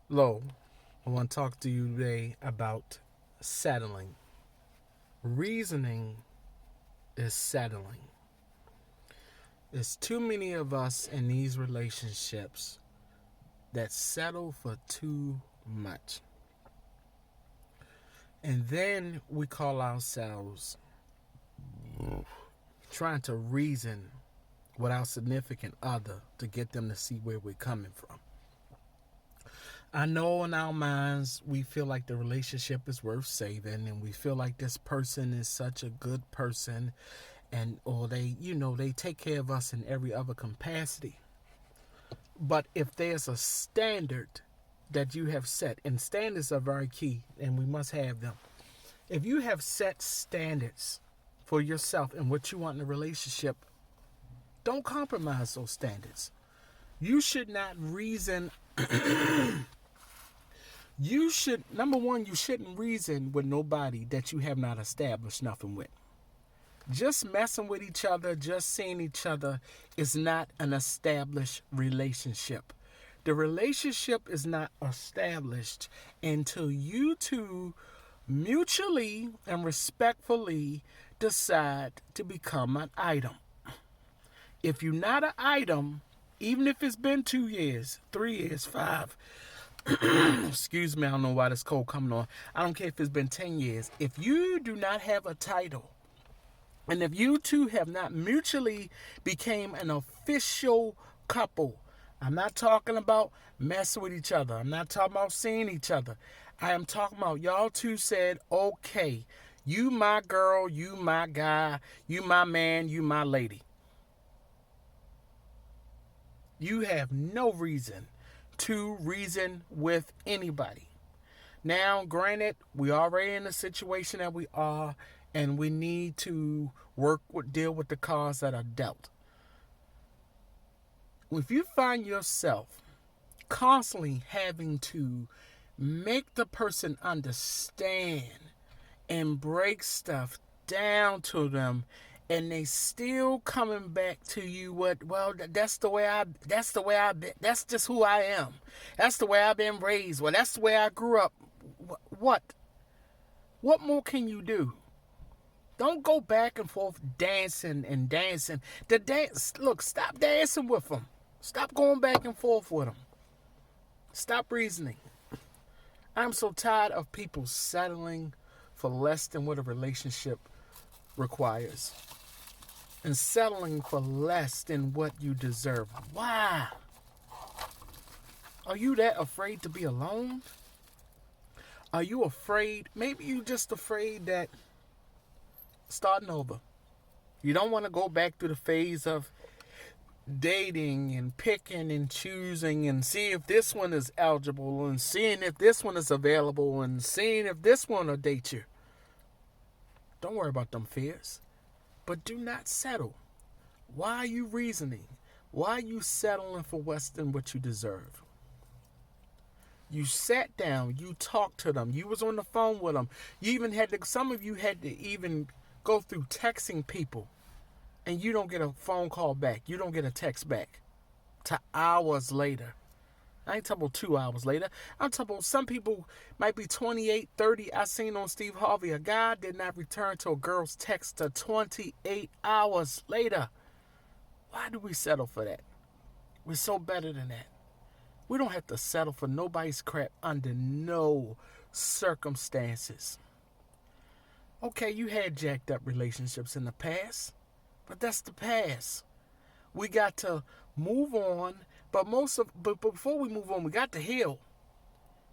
Lo, I want to talk to you today about settling. Reasoning is settling. There's too many of us in these relationships that settle for too much. And then we call ourselves trying to reason with our significant other to get them to see where we're coming from. I know in our minds we feel like the relationship is worth saving and we feel like this person is such a good person and or they take care of us in every other capacity. But if there's a standard that you have set, and standards are very key and we must have them. If you have set standards for yourself and what you want in a relationship, don't compromise those standards. You should not reason you should number one, you shouldn't reason with nobody that you have not established nothing with. Just messing with each other, just seeing each other is not an established relationship. The relationship is not established until you two mutually and respectfully decide to become an item. If you're not an item, even if it's been 2 years, 3 years, five, excuse me, I don't know why this cold coming on. I don't care if it's been 10 years. If you do not have a title, and if you two have not mutually became an official couple, I'm not talking about messing with each other. I'm not talking about seeing each other. I am talking about y'all two said, okay, you my girl, you my guy, you my man, you my lady. You have no reason to reason with anybody. Now, granted, we already in the situation that we are, and we need to deal with the cards that are dealt. If you find yourself constantly having to make the person understand and break stuff down to them, and they still coming back to you with, well, that's just who I am, that's the way I've been raised, well, that's the way I grew up. What more can you do? Don't go back and forth dancing and dancing. Look, stop dancing with them. Stop going back and forth with them. Stop reasoning. I'm so tired of people settling for less than what a relationship requires. And settling for less than what you deserve. Why? Are you that afraid to be alone? Are you afraid? Maybe you just afraid that starting over. You don't want to go back through the phase of dating and picking and choosing and see if this one is eligible and seeing if this one is available and seeing if this one will date you. Don't worry about them fears. But do not settle. Why are you reasoning? Why are you settling for less than what you deserve? You sat down, you talked to them, you was on the phone with them. You even some of you had to even go through texting people, and you don't get a phone call back. You don't get a text back to hours later. I ain't talking about 2 hours later. I'm talking about some people might be 28, 30. I seen on Steve Harvey, a guy did not return to a girl's text to 28 hours later. Why do we settle for that? We're so better than that. We don't have to settle for nobody's crap under no circumstances. Okay, you had jacked up relationships in the past, but that's the past. We got to move on, but before we move on, we got to heal.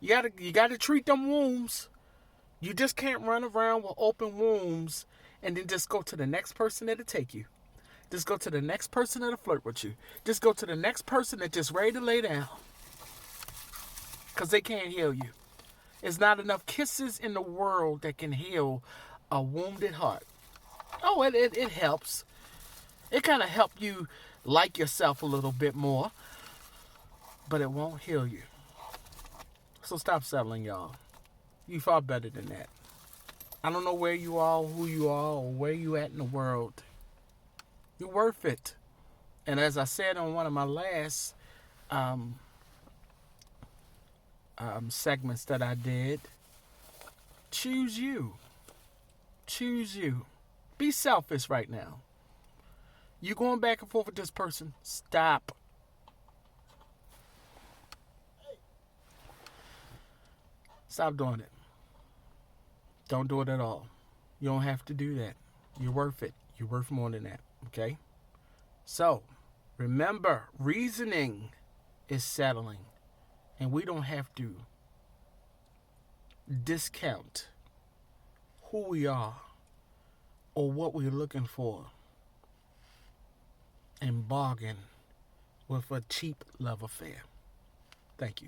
You got to treat them wounds. You just can't run around with open wounds and then just go to the next person that'll take you. Just go to the next person that'll flirt with you. Just go to the next person that's just ready to lay down. Because they can't heal you. There's not enough kisses in the world that can heal a wounded heart. Oh, it helps. It kind of helps you like yourself a little bit more. But it won't heal you. So stop settling, y'all. You far better than that. I don't know where you are, who you are, or where you at in the world. You're worth it. And as I said on one of my last segments that I did. Choose you. Choose you. Be selfish right now. You going back and forth with this person? Stop. Stop doing it. Don't do it at all. You don't have to do that. You're worth it. You're worth more than that. Okay? So, remember, reasoning is settling. And we don't have to discount who we are or what we're looking for and bargain with a cheap love affair. Thank you.